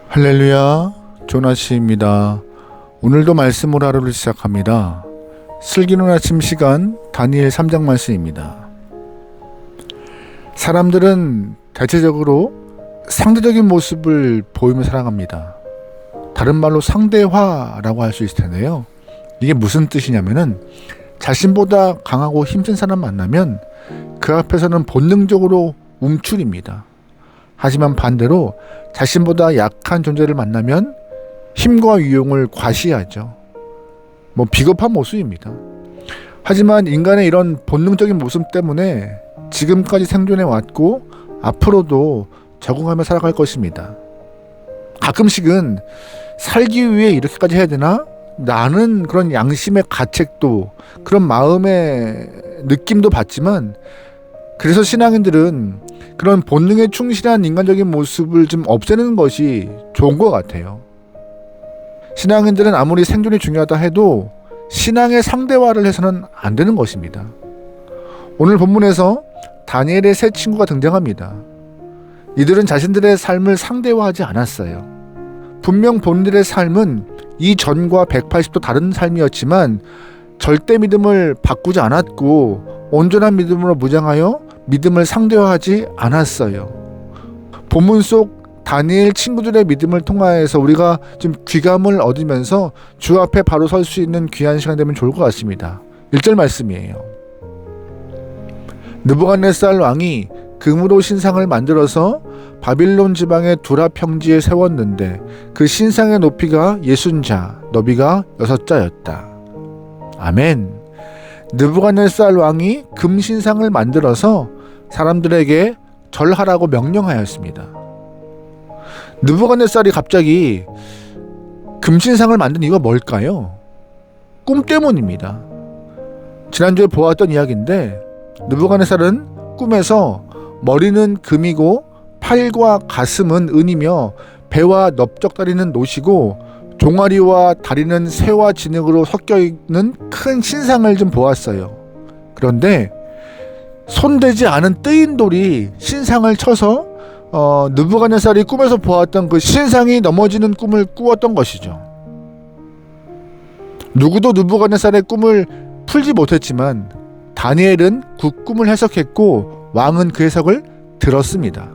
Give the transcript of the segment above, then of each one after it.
할렐루야, 조나시입니다. 오늘도 말씀으로 하루를 시작합니다. 슬기로운 아침 시간 다니엘 3장 말씀입니다. 사람들은 대체적으로 상대적인 모습을 보이며 살아갑니다. 다른 말로 상대화라고 할 수 있을 텐데요. 이게 무슨 뜻이냐면은 자신보다 강하고 힘센 사람 만나면 그 앞에서는 본능적으로 움츠립니다. 하지만 반대로 자신보다 약한 존재를 만나면 힘과 위용을 과시하죠. 비겁한 모습입니다. 하지만 인간의 이런 본능적인 모습 때문에 지금까지 생존해 왔고 앞으로도 적응하며 살아갈 것입니다. 가끔씩은 살기 위해 이렇게까지 해야 되나? 나는 그런 양심의 가책도 그런 마음의 느낌도 받지만, 그래서 신앙인들은 그런 본능에 충실한 인간적인 모습을 좀 없애는 것이 좋은 것 같아요. 신앙인들은 아무리 생존이 중요하다 해도 신앙의 상대화를 해서는 안 되는 것입니다. 오늘 본문에서 다니엘의 세 친구가 등장합니다. 이들은 자신들의 삶을 상대화하지 않았어요. 분명 본인들의 삶은 이전과 180도 다른 삶이었지만 절대 믿음을 바꾸지 않았고 온전한 믿음으로 무장하여 믿음을 상대화하지 않았어요. 본문 속 다니엘 친구들의 믿음을 통하여서 우리가 좀 귀감을 얻으면서 주 앞에 바로 설 수 있는 귀한 시간 되면 좋을 것 같습니다. 1절 말씀이에요. 느부갓네살 왕이 금으로 신상을 만들어서 바빌론 지방의 두라 평지에 세웠는데 그 신상의 높이가 60자, 너비가 6자였다. 아멘. 느부갓네살 왕이 금 신상을 만들어서 사람들에게 절하라고 명령하였습니다. 느부갓네살이 갑자기 금신상을 만든 이유가 뭘까요? 꿈 때문입니다. 지난주에 보았던 이야기인데 느부갓네살은 꿈에서 머리는 금이고 팔과 가슴은 은이며 배와 넓적다리는 노시고 종아리와 다리는 새와 진흙으로 섞여있는 큰 신상을 좀 보았어요. 그런데 손대지 않은 뜨인 돌이 신상을 쳐서 느부갓네살이 꿈에서 보았던 그 신상이 넘어지는 꿈을 꾸었던 것이죠. 누구도 느부갓네살의 꿈을 풀지 못했지만 다니엘은 그 꿈을 해석했고 왕은 그 해석을 들었습니다.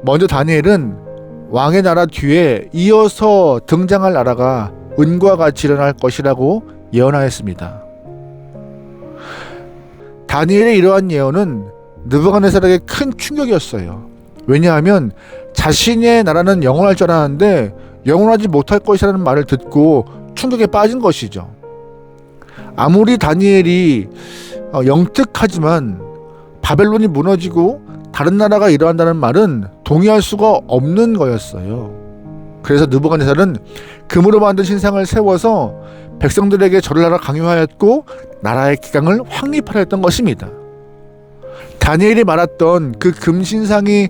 먼저 다니엘은 왕의 나라 뒤에 이어서 등장할 나라가 은과 같이 일어날 것이라고 예언하였습니다. 다니엘의 이러한 예언은 느부갓네살에게 큰 충격이었어요. 왜냐하면 자신의 나라는 영원할 줄 알았는데 영원하지 못할 것이라는 말을 듣고 충격에 빠진 것이죠. 아무리 다니엘이 영특하지만 바벨론이 무너지고 다른 나라가 일어난다는 말은 동의할 수가 없는 거였어요. 그래서 느부갓네살은 금으로 만든 신상을 세워서 백성들에게 절을 하라 강요하였고 나라의 기강을 확립하려 했던 것입니다. 다니엘이 말했던 그 금신상이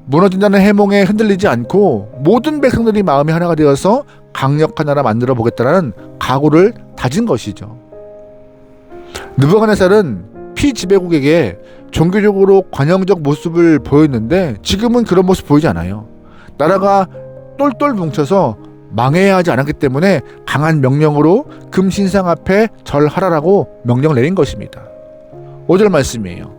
무너진다는 해몽에 흔들리지 않고 모든 백성들이 마음이 하나가 되어서 강력한 나라 만들어 보겠다는 각오를 다진 것이죠. 느부갓네살은 피지배국에게 종교적으로 관영적 모습을 보였는데 지금은 그런 모습 보이지 않아요. 나라가 똘똘 뭉쳐서 망해야 하지 않았기 때문에 강한 명령으로 금신상 앞에 절하라라고 명령을 내린 것입니다. 5절 말씀이에요.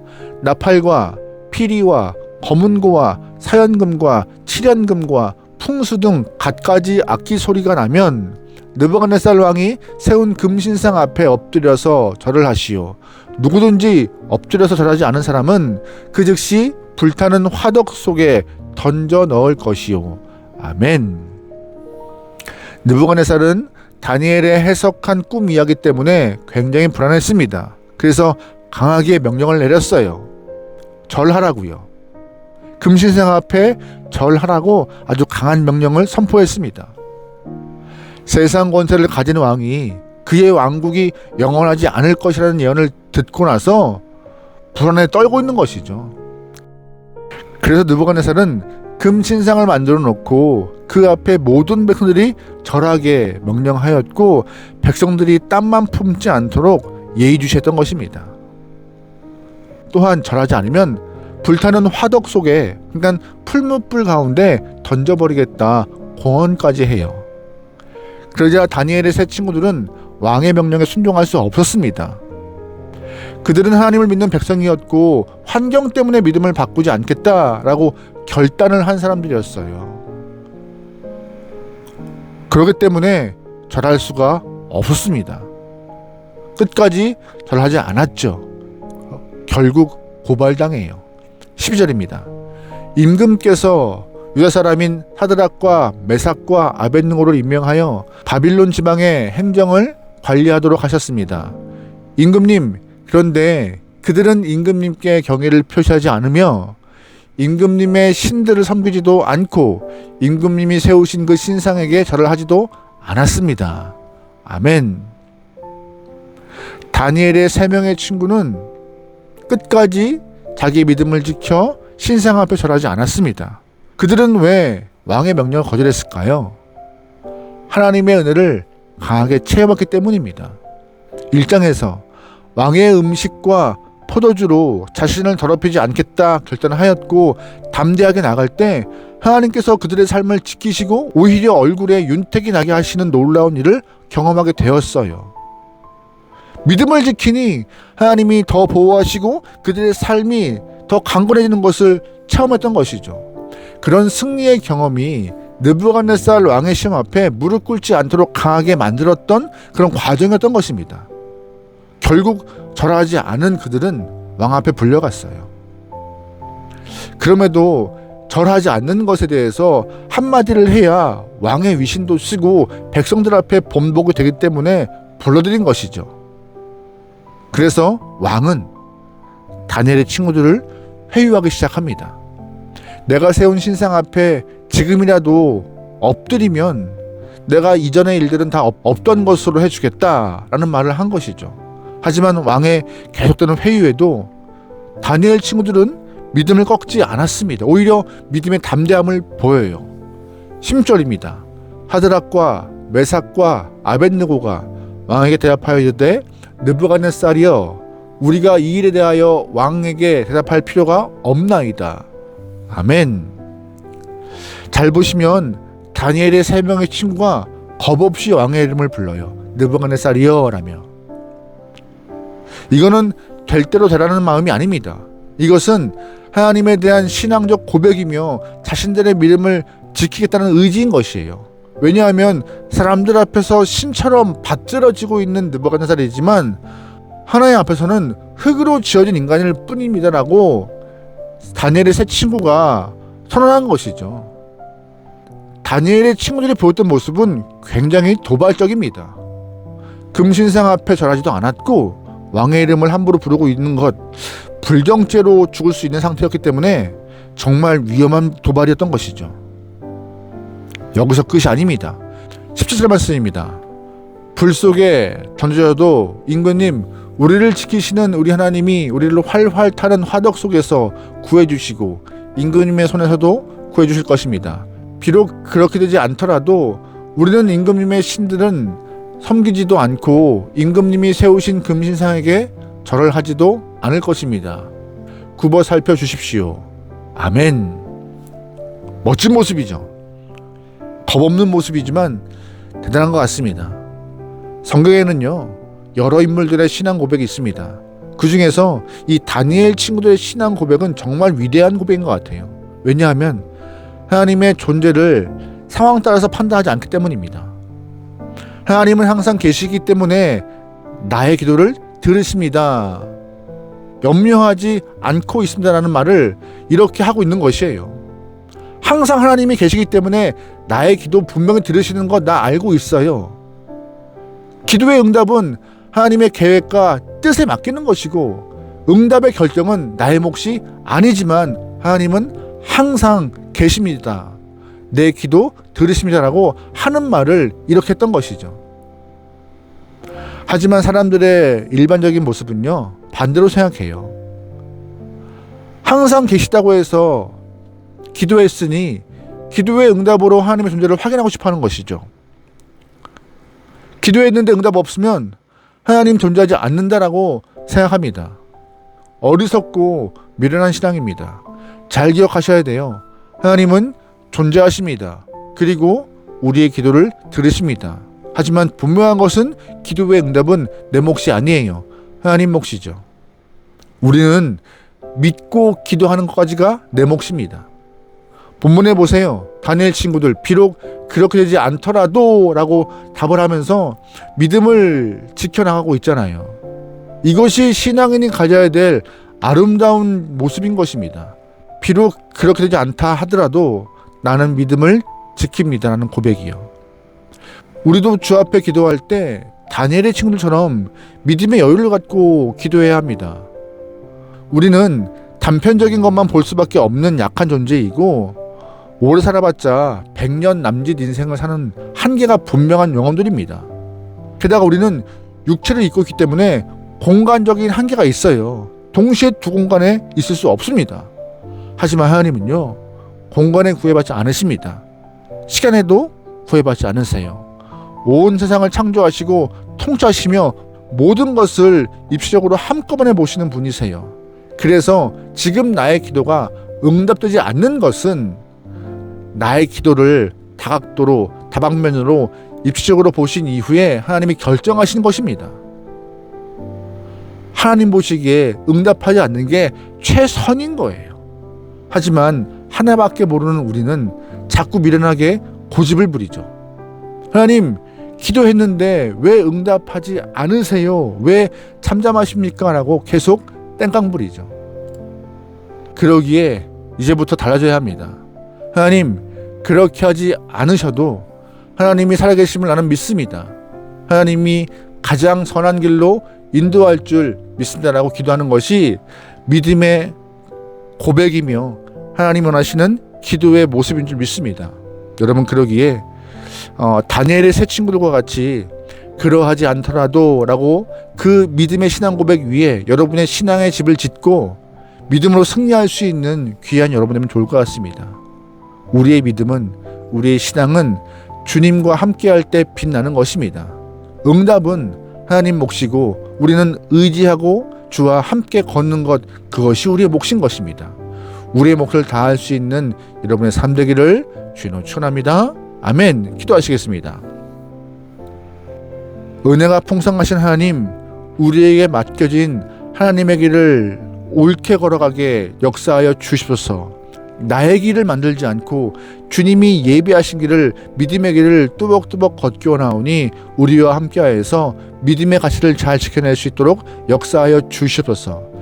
나팔과 피리와 검은고와 사연금과 칠연금과 풍수 등 갖가지 악기 소리가 나면 느부갓네살 왕이 세운 금신상 앞에 엎드려서 절을 하시오. 누구든지 엎드려서 절하지 않은 사람은 그 즉시 불타는 화덕 속에 던져 넣을 것이오. 아멘. 느부갓네살은 다니엘의 해석한 꿈 이야기 때문에 굉장히 불안했습니다. 그래서 강하게 명령을 내렸어요. 절하라고요. 금신상 앞에 절하라고 아주 강한 명령을 선포했습니다. 세상 권세를 가진 왕이 그의 왕국이 영원하지 않을 것이라는 예언을 듣고 나서 불안에 떨고 있는 것이죠. 그래서 느부갓네살은 금신상을 만들어 놓고 그 앞에 모든 백성들이 절하게 명령하였고 백성들이 땀만 품지 않도록 예의주시했던 것입니다. 또한 절하지 않으면 불타는 화덕 속에, 그러니까 풀무불 가운데 던져버리겠다 공언까지 해요. 그러자 다니엘의 세 친구들은 왕의 명령에 순종할 수 없었습니다. 그들은 하나님을 믿는 백성이었고 환경 때문에 믿음을 바꾸지 않겠다라고 결단을 한 사람들이었어요. 그렇기 때문에 절할 수가 없었습니다. 끝까지 절하지 않았죠. 결국 고발당해요. 12절입니다. 임금께서 유다 사람인 사드락과 메삭과 아벳느고를 임명하여 바빌론 지방의 행정을 관리하도록 하셨습니다. 임금님, 그런데 그들은 임금님께 경외를 표시하지 않으며 임금님의 신들을 섬기지도 않고 임금님이 세우신 그 신상에게 절을 하지도 않았습니다. 아멘. 다니엘의 세 명의 친구는 끝까지 자기 믿음을 지켜 신상 앞에 절하지 않았습니다. 그들은 왜 왕의 명령을 거절했을까요? 하나님의 은혜를 강하게 체험했기 때문입니다. 1장에서 왕의 음식과 포도주로 자신을 더럽히지 않겠다 결단하였고 담대하게 나갈 때 하나님께서 그들의 삶을 지키시고 오히려 얼굴에 윤택이 나게 하시는 놀라운 일을 경험하게 되었어요. 믿음을 지키니 하나님이 더 보호하시고 그들의 삶이 더 강건해지는 것을 체험했던 것이죠. 그런 승리의 경험이 느부갓네살 왕의 시험 앞에 무릎 꿇지 않도록 강하게 만들었던 그런 과정이었던 것입니다. 결국 절하지 않은 그들은 왕 앞에 불려갔어요. 그럼에도 절하지 않는 것에 대해서 한마디를 해야 왕의 위신도 쓰고 백성들 앞에 본보기 되기 때문에 불러들인 것이죠. 그래서 왕은 다니엘의 친구들을 회유하기 시작합니다. 내가 세운 신상 앞에 지금이라도 엎드리면 내가 이전의 일들은 다 없던 것으로 해주겠다라는 말을 한 것이죠. 하지만 왕의 계속되는 회유에도 다니엘 친구들은 믿음을 꺾지 않았습니다. 오히려 믿음의 담대함을 보여요. 10절입니다. 하드락과 메삭과 아벳느고가 왕에게 대답하여 이르되 느부갓네살이여 우리가 이 일에 대하여 왕에게 대답할 필요가 없나이다. 아멘. 잘 보시면 다니엘의 세 명의 친구가 겁없이 왕의 이름을 불러요. 느부갓네살이여 라며. 이거는 될 대로 되라는 마음이 아닙니다. 이것은 하나님에 대한 신앙적 고백이며 자신들의 믿음을 지키겠다는 의지인 것이에요. 왜냐하면 사람들 앞에서 신처럼 받들어지고 있는 느부갓네살이지만 하나님 앞에서는 흙으로 지어진 인간일 뿐입니다라고 다니엘의 세 친구가 선언한 것이죠. 다니엘의 친구들이 보였던 모습은 굉장히 도발적입니다. 금신상 앞에 절하지도 않았고 왕의 이름을 함부로 부르고 있는 것, 불경죄로 죽을 수 있는 상태였기 때문에 정말 위험한 도발이었던 것이죠. 여기서 끝이 아닙니다. 17절 말씀입니다. 불 속에 던져져도 임금님 우리를 지키시는 우리 하나님이 우리를 활활 타는 화덕 속에서 구해주시고 임금님의 손에서도 구해주실 것입니다. 비록 그렇게 되지 않더라도 우리는 임금님의 신들은 섬기지도 않고 임금님이 세우신 금신상에게 절을 하지도 않을 것입니다. 굽어 살펴주십시오. 아멘. 멋진 모습이죠. 겁없는 모습이지만 대단한 것 같습니다. 성경에는요 여러 인물들의 신앙 고백이 있습니다. 그 중에서 이 다니엘 친구들의 신앙 고백은 정말 위대한 고백인 것 같아요. 왜냐하면 하나님의 존재를 상황 따라서 판단하지 않기 때문입니다. 하나님은 항상 계시기 때문에 나의 기도를 들으십니다. 염려하지 않고 있습니다라는 말을 이렇게 하고 있는 것이에요. 항상 하나님이 계시기 때문에 나의 기도 분명히 들으시는 거 나 알고 있어요. 기도의 응답은 하나님의 계획과 뜻에 맡기는 것이고 응답의 결정은 나의 몫이 아니지만 하나님은 항상 계십니다. 내 기도 들으십니다라고 하는 말을 이렇게 했던 것이죠. 하지만 사람들의 일반적인 모습은요 반대로 생각해요. 항상 계시다고 해서 기도했으니 기도의 응답으로 하나님의 존재를 확인하고 싶어하는 것이죠. 기도했는데 응답 없으면 하나님 존재하지 않는다라고 생각합니다. 어리석고 미련한 신앙입니다. 잘 기억하셔야 돼요. 하나님은 존재하십니다. 그리고 우리의 기도를 들으십니다. 하지만 분명한 것은 기도의 응답은 내 몫이 아니에요. 하나님 몫이죠. 우리는 믿고 기도하는 것까지가 내 몫입니다. 본문에 보세요. 다니엘 친구들 비록 그렇게 되지 않더라도 라고 답을 하면서 믿음을 지켜나가고 있잖아요. 이것이 신앙인이 가져야 될 아름다운 모습인 것입니다. 비록 그렇게 되지 않다 하더라도 나는 믿음을 지킵니다 라는 고백이요. 우리도 주 앞에 기도할 때 다니엘의 친구들처럼 믿음의 여유를 갖고 기도해야 합니다. 우리는 단편적인 것만 볼 수밖에 없는 약한 존재이고 오래 살아봤자 100년 남짓 인생을 사는 한계가 분명한 영혼들입니다. 게다가 우리는 육체를 입고 있기 때문에 공간적인 한계가 있어요. 동시에 두 공간에 있을 수 없습니다. 하지만 하나님은요, 공간에 구애받지 않으십니다. 시간에도 구애받지 않으세요. 온 세상을 창조하시고 통치하시며 모든 것을 입시적으로 한꺼번에 보시는 분이세요. 그래서 지금 나의 기도가 응답되지 않는 것은 나의 기도를 다각도로 다방면으로 입시적으로 보신 이후에 하나님이 결정하신 것입니다. 하나님 보시기에 응답하지 않는 게 최선인 거예요. 하지만 하나밖에 모르는 우리는 자꾸 미련하게 고집을 부리죠. 하나님 기도했는데 왜 응답하지 않으세요? 왜 잠잠하십니까? 라고 계속 땡깡 부리죠. 그러기에 이제부터 달라져야 합니다. 하나님 그렇게 하지 않으셔도 하나님이 살아계심을 나는 믿습니다. 하나님이 가장 선한 길로 인도할 줄 믿습니다라고 기도하는 것이 믿음의 고백이며 하나님 원하시는 기도의 모습인 줄 믿습니다. 여러분 그러기에 다니엘의 세 친구들과 같이 그러하지 않더라도 라고 그 믿음의 신앙 고백 위에 여러분의 신앙의 집을 짓고 믿음으로 승리할 수 있는 귀한 여러분이면 좋을 것 같습니다. 우리의 믿음은, 우리의 신앙은 주님과 함께할 때 빛나는 것입니다. 응답은 하나님 몫이고 우리는 의지하고 주와 함께 걷는 것, 그것이 우리의 몫인 것입니다. 우리의 몫을 다할 수 있는 여러분의 삶 되기를 주님으로 축원합니다. 아멘. 기도하시겠습니다. 은혜가 풍성하신 하나님, 우리에게 맡겨진 하나님의 길을 옳게 걸어가게 역사하여 주시옵소서. 나의 길을 만들지 않고 주님이 예비하신 길을, 믿음의 길을 뚜벅뚜벅 걷기 원하오니 우리와 함께하여서 믿음의 가치를 잘 지켜낼 수 있도록 역사하여 주시옵소서.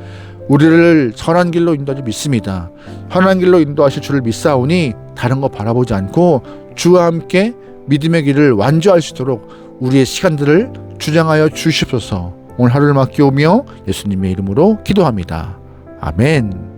우리를 선한 길로 인도하지 믿습니다. 선한 길로 인도하실 줄을 믿사오니 다른 거 바라보지 않고 주와 함께 믿음의 길을 완주할 수 있도록 우리의 시간들을 주장하여 주시옵소서. 오늘 하루를 맡기오며 예수님의 이름으로 기도합니다. 아멘.